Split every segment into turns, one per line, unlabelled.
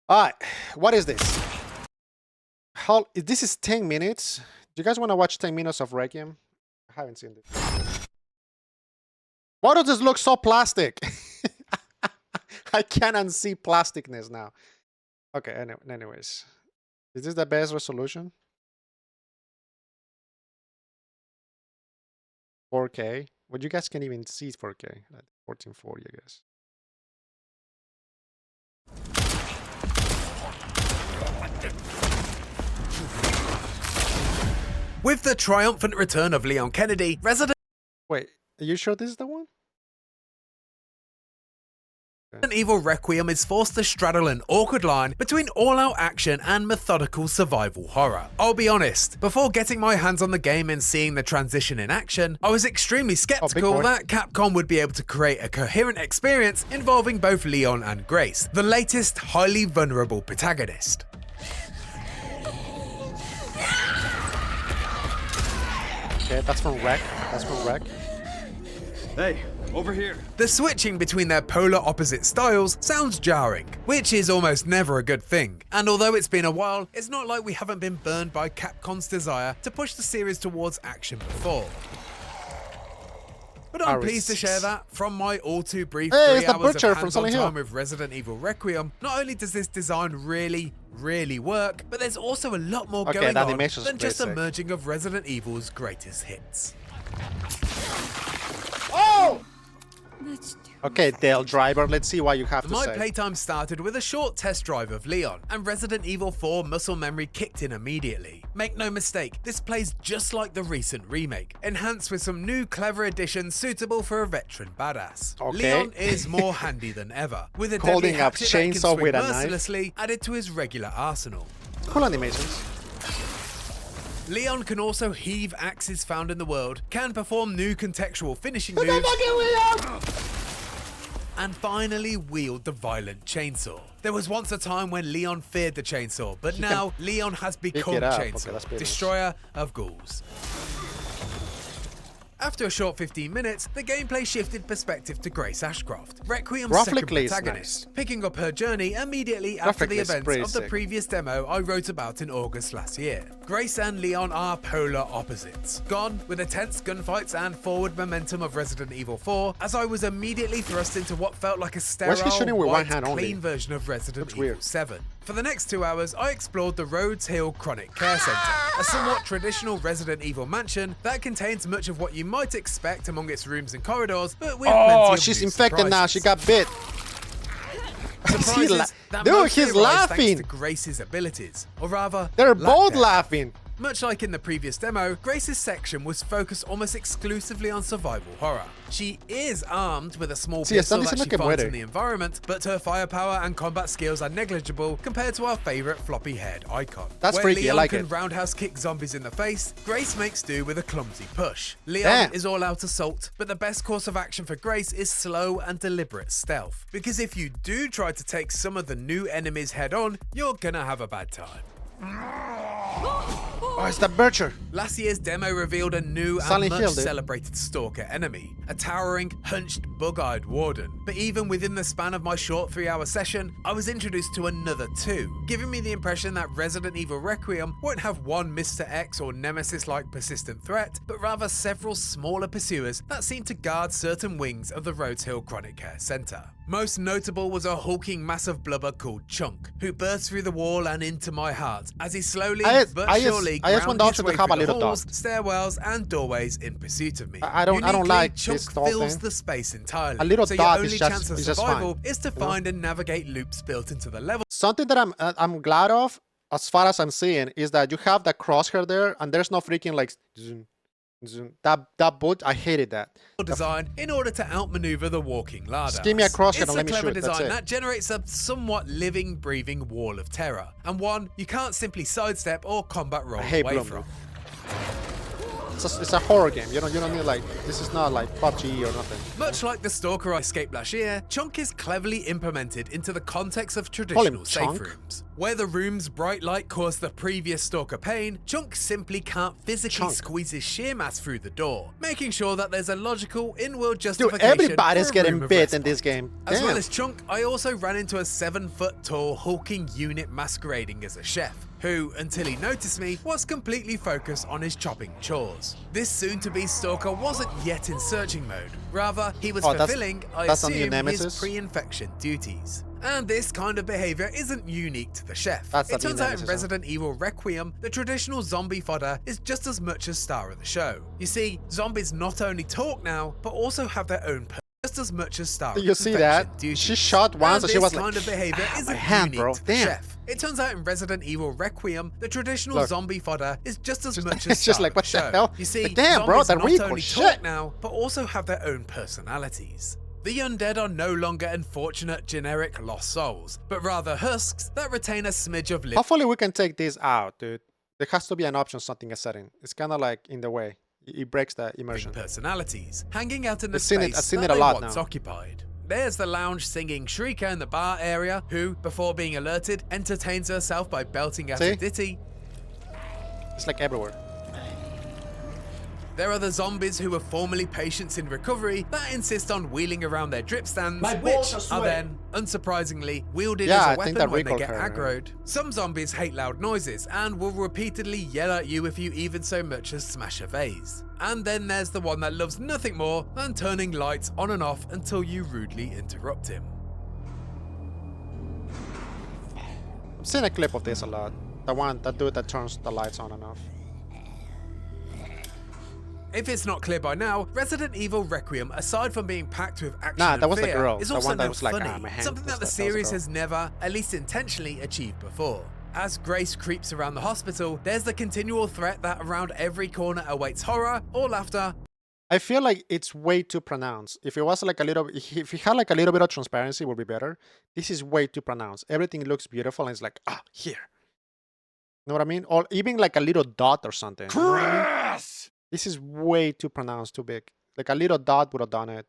Alright, what is this? How this is 10 minutes. Do you guys want to watch 10 minutes of Requiem? I haven't seen this. Why does this look so plastic? I can't unsee plasticness now. Okay, anyways. Is this the best resolution? 4K. Well, you guys can't even see 4K. 1440, I guess.
With the triumphant return of Leon Kennedy, Resident
Wait, are you sure this is the one?
Evil Requiem is forced to straddle an awkward line between all-out action and methodical survival horror. I'll be honest, before getting my hands on the game and seeing the transition in action, I was extremely skeptical that Capcom would be able to create a coherent experience involving both Leon and Grace, the latest highly vulnerable protagonist.
Okay, that's from Rec. That's from Rec.
Hey, over here.
The switching between their polar opposite styles sounds jarring, which is almost never a good thing. And although it's been a while, it's not like we haven't been burned by Capcom's desire to push the series towards action before. But I'm pleased to share that, from my all too brief 3 hours of hands-on time with Resident Evil Requiem, not only does this design really work, but there's also a lot more going on than just a merging of Resident Evil's greatest hits.
Oh! Okay, Dale Driver, let's see what you have to say.
My playtime started with a short test drive of Leon, and Resident Evil 4 muscle memory kicked in immediately. Make no mistake, this plays just like the recent remake, enhanced with some new clever additions suitable for a veteran badass.
Okay.
Leon is more handy than ever, with a deadly
Holding up
hatchet that can
chainsaw
swing
with a knife.
mercilessly added to his regular arsenal.
Cool animations.
Leon can also heave axes found in the world, can perform new contextual finishing moves, and finally wield the violent chainsaw. There was once a time when Leon feared the chainsaw, but now Leon has become Chainsaw, destroyer of ghouls. After a short 15 minutes, the gameplay shifted perspective to Grace Ashcroft, Requiem's second protagonist, picking up her journey immediately after the events of the previous demo I wrote about in August last year. Grace and Leon are polar opposites, gone with the tense gunfights and forward momentum of Resident Evil 4, as I was immediately thrust into what felt like a sterile, white, clean version of Resident Evil 7. For the next 2 hours, I explored the Rhodes Hill Chronic Care Center, a somewhat traditional Resident Evil mansion that contains much of what you might expect among its rooms and corridors, but with plenty of
she's
new
infected
surprises.
now. She got bit.
Dude,
he's laughing.
Thanks to Grace's abilities, or rather,
they're both laughing.
Much like in the previous demo, Grace's section was focused almost exclusively on survival horror. She is armed with a small pistol that she finds in the environment, but her firepower and combat skills are negligible compared to our favorite floppy-haired icon.
That's
Where
freaky,
Leon
I like
can
it.
roundhouse kick zombies in the face, Grace makes do with a clumsy push. Leon is all-out assault, but the best course of action for Grace is slow and deliberate stealth. Because if you do try to take some of the new enemies head-on, you're gonna have a bad time.
Oh, it's the Bircher.
Last year's demo revealed a new and much celebrated stalker enemy, a towering, hunched, bug-eyed warden. But even within the span of my short 3-hour session, I was introduced to another 2, giving me the impression that Resident Evil Requiem won't have one Mr. X or Nemesis-like persistent threat, but rather several smaller pursuers that seem to guard certain wings of the Rhodes Hill Chronic Care Center. Most notable was a hulking mass of blubber called Chunk, who burst through the wall and into my heart as he slowly but surely ground his way through the halls, stairwells, and doorways in pursuit of me.
I don't like
Chunk
this
fills the space entirely.
A little
so
dot
your only
is
chance of
just
survival
fine,
is to find and navigate loops built into the level.
Something that I'm glad of, as far as I'm seeing, is that you have the crosshair there, and there's no freaking like zoom. That boot, I hated that.
Design in order to outmaneuver the walking ladder.
Just give me a crosshair and let me shoot.
It's a clever design that generates a somewhat living, breathing wall of terror, and one you can't simply sidestep or combat roll away from.
It's a horror game. You don't need like, this is not like PUBG or nothing.
Much like the Stalker I escaped last year, Chunk is cleverly implemented into the context of traditional safe rooms. Where the room's bright light caused the previous Stalker pain, Chunk simply can't physically squeeze his sheer mass through the door, making sure that there's a logical in-world justification.
Dude, everybody's getting bit in this game.
As well as Chunk, I also ran into a 7-foot-tall hulking unit masquerading as a chef, who, until he noticed me, was completely focused on his chopping chores. This soon-to-be Stalker wasn't yet in searching mode. Rather, he was fulfilling, I assume, his pre-infection duties. And this kind of behavior isn't unique to the chef. It turns out in Resident Evil Requiem, the traditional zombie fodder is just as much a star of the show. You see, zombies not only talk now, but also have their own just as much as star.
You see that?
Duties.
She shot once and she was
like,
kind
of behavior isn't unique to the chef. It turns out in Resident Evil Requiem, the traditional zombie fodder is just as much as
it's just like, what the hell?
You see,
like, damn, bro, that
not only
shit.
talk now, but also have their own personalities. The undead are no longer unfortunate generic lost souls, but rather husks that retain a smidge of life.
Hopefully we can take this out, dude. There has to be an option, something, a setting. It's kind of like in the way. It breaks the immersion.
Personalities hanging out in the
I've
space
seen
that
it a
they
lot
once
now.
occupied. There's the lounge singing Shrieker in the bar area, who, before being alerted, entertains herself by belting out a ditty.
It's like everywhere.
There are the zombies who were formerly patients in recovery that insist on wheeling around their drip stands, which are then, unsurprisingly, wielded as a weapon when they get aggroed. Some zombies hate loud noises and will repeatedly yell at you if you even so much as smash a vase. And then there's the one that loves nothing more than turning lights on and off until you rudely interrupt him.
I've seen a clip of this a lot. That dude that turns the lights on and off.
If it's not clear by now, Resident Evil Requiem, aside from being packed with action
that was
and fear,
the girl.
is
The
also
one that
no
was like,
funny,
my hand.
something that the series has never, at least intentionally, achieved before. As Grace creeps around the hospital, there's the continual threat that around every corner awaits horror or laughter.
I feel like it's way too pronounced. If it was like a little, if it had like a little bit of transparency, it would be better. This is way too pronounced. Everything looks beautiful and it's like, here. You know what I mean? Or even like a little dot or something. You know what I mean? This is way too pronounced, too big. Like a little dot would have done it.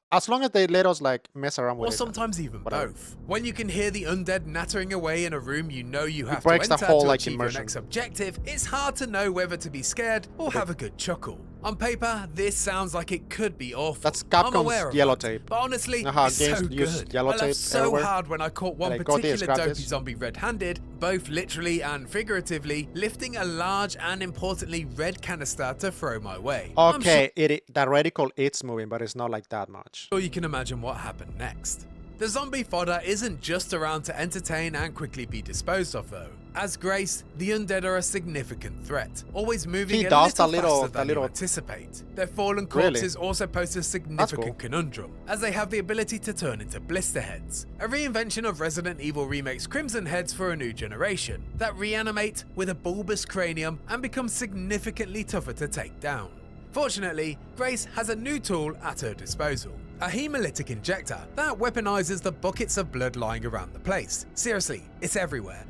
As long as they let us like mess around with it.
Or sometimes even both. When you can hear the undead nattering away in a room you know you have
to enter
to achieve your next objective, it's hard to know whether to be scared or have a good chuckle. On paper, this sounds like it could be awful.
That's Capcom's yellow tape.
But honestly,
it's
so good.
Yellow
I laughed so
everywhere.
hard when I caught one particular dopey zombie red-handed, both literally and figuratively, lifting a large and importantly red canister to throw my way.
Okay, the reticle it's moving, but it's not like that much.
Sure you can imagine what happened next. The zombie fodder isn't just around to entertain and quickly be disposed of though. As Grace, the undead are a significant threat, always moving a little faster than you anticipate. Their fallen corpses also pose a significant conundrum, as they have the ability to turn into blister heads, a reinvention of Resident Evil Remake's Crimson Heads for a new generation, that reanimate with a bulbous cranium and become significantly tougher to take down. Fortunately, Grace has a new tool at her disposal. A hemolytic injector that weaponizes the buckets of blood lying around the place. Seriously, it's everywhere.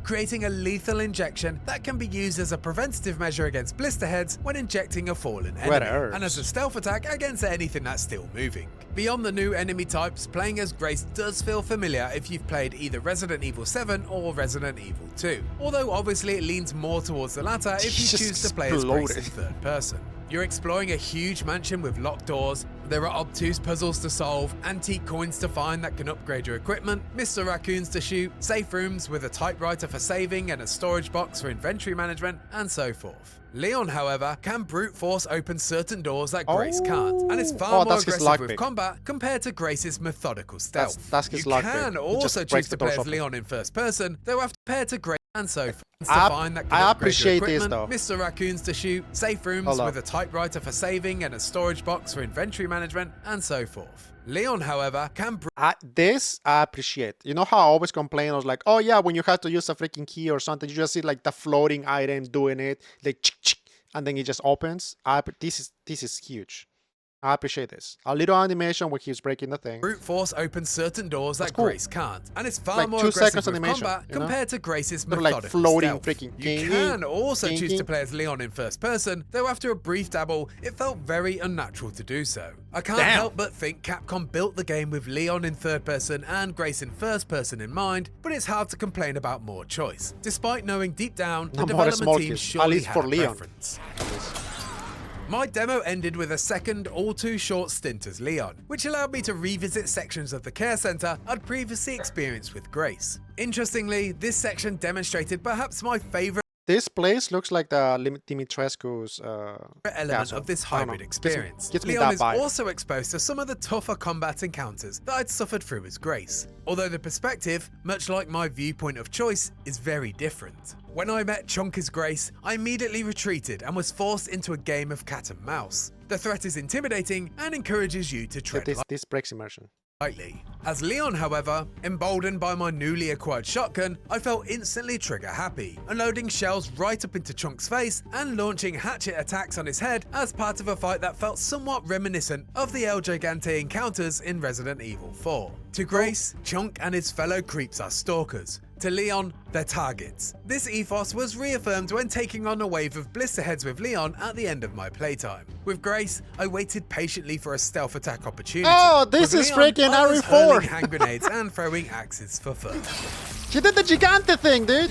Creating a lethal injection that can be used as a preventative measure against blister heads when injecting a fallen enemy, and as a stealth attack against anything that's still moving. Beyond the new enemy types, playing as Grace does feel familiar if you've played either Resident Evil 7 or Resident Evil 2, although obviously it leans more towards the latter if you choose to play as Grace in third person. You're exploring a huge mansion with locked doors, there are obtuse puzzles to solve, antique coins to find that can upgrade your equipment, Mr. Raccoons to shoot, safe rooms with a typewriter for saving and a storage box for inventory management, and so forth. Leon, however, can brute force open certain doors that Grace can't, and is far more aggressive with combat compared to Grace's methodical stealth.
You
can also choose to play as Leon in first person, though after compared to Grace and so forth. I
appreciate this though.
Mr. Raccoons to shoot, safe rooms with a typewriter for saving and a storage box for inventory management, and so forth. Leon, however, can...
this I appreciate. You know how I always complain, I was like, oh yeah, when you have to use a freaking key or something, you just see like the floating item doing it, like chick, chick, and then it just opens. This is huge. I appreciate this. A little animation where he's breaking the thing.
Brute Force opens certain doors that
cool.
Grace can't, and it's far
Like
more
2
aggressive
seconds
with
animation,
combat
you know?
compared to Grace's
They're
methodical
like floating
stealth.
freaking
You can also choose to play as Leon in first person, though after a brief dabble, it felt very unnatural to do so. I can't help but think Capcom built the game with Leon in third person and Grace in first person in mind, but it's hard to complain about more choice, despite knowing deep down the development team surely had a preference. My demo ended with a second, all too short stint as Leon, which allowed me to revisit sections of the care center I'd previously experienced with Grace. Interestingly, this section demonstrated perhaps my favorite
This place looks like the Dimitrescu's
element of this hybrid experience.
Gets me
Leon
that
is
vibe.
also exposed to some of the tougher combat encounters that I'd suffered through as Grace, although the perspective, much like my viewpoint of choice, is very different. When I met Chunk as Grace, I immediately retreated and was forced into a game of cat and mouse. The threat is intimidating and encourages you to tread
This breaks immersion.
lightly. As Leon, however, emboldened by my newly acquired shotgun, I felt instantly trigger happy, unloading shells right up into Chunk's face and launching hatchet attacks on his head as part of a fight that felt somewhat reminiscent of the El Gigante encounters in Resident Evil 4. To Grace, Chunk and his fellow creeps are stalkers. To Leon, they're targets. This ethos was reaffirmed when taking on a wave of blisterheads with Leon at the end of my playtime. With Grace, I waited patiently for a stealth attack opportunity.
Oh, this
With
is
Leon,
freaking
I was
RE4.
hurling hand grenades and throwing axes for fun.
She did the Gigante thing, dude.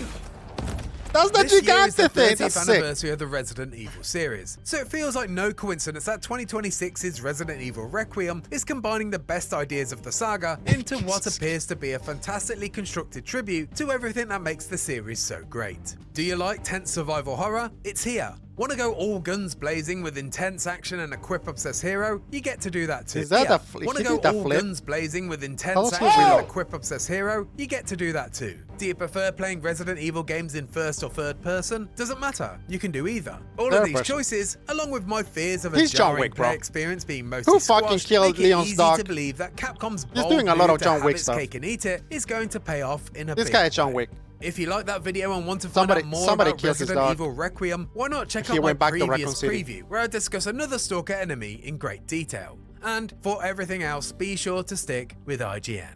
That's the
This year is the
Gigante thing.
30th
That's sick.
anniversary of the Resident Evil series, so it feels like no coincidence that 2026's Resident Evil Requiem is combining the best ideas of the saga into what appears to be a fantastically constructed tribute to everything that makes the series so great. Do you like tense survival horror? It's here. Want to go all guns blazing with intense action and equip-obsessed hero? You get to do that too.
Is that
yeah.
a
Want to go all guns blazing with intense
How's he
action and
reload?
equip-obsessed hero? You get to do that too. Do you prefer playing Resident Evil games in first or third person? Doesn't matter. You can do either. All of these choices, along with my fears of a
He's John
jarring
Wick, bro.
play experience being mostly
Who fucking
squashed,
killed
make it
Leon's
easy
dog?
to believe that Capcom's
He's
bold
doing a lot
move
of
to
John
have
Wick
its
stuff.
cake and eat it is going to pay off in a
This
big
guy is John
way.
Wick.
If you like that video and want to find out more
somebody
about
killed his
Resident
dog.
Evil Requiem, why not check
He
out my
went back to
previous
Raccoon City.
preview where I discuss another stalker enemy in great detail. And for everything else, be sure to stick with IGN.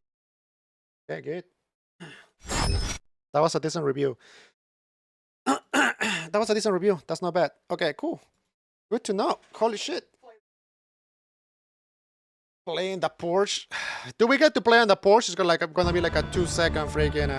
Yeah, good. That was a decent review. That was a decent review. That's not bad. Okay, cool. Good to know. Holy shit. Playing the Porsche. Do we get to play on the Porsche? It's gonna be like a 2-second freaking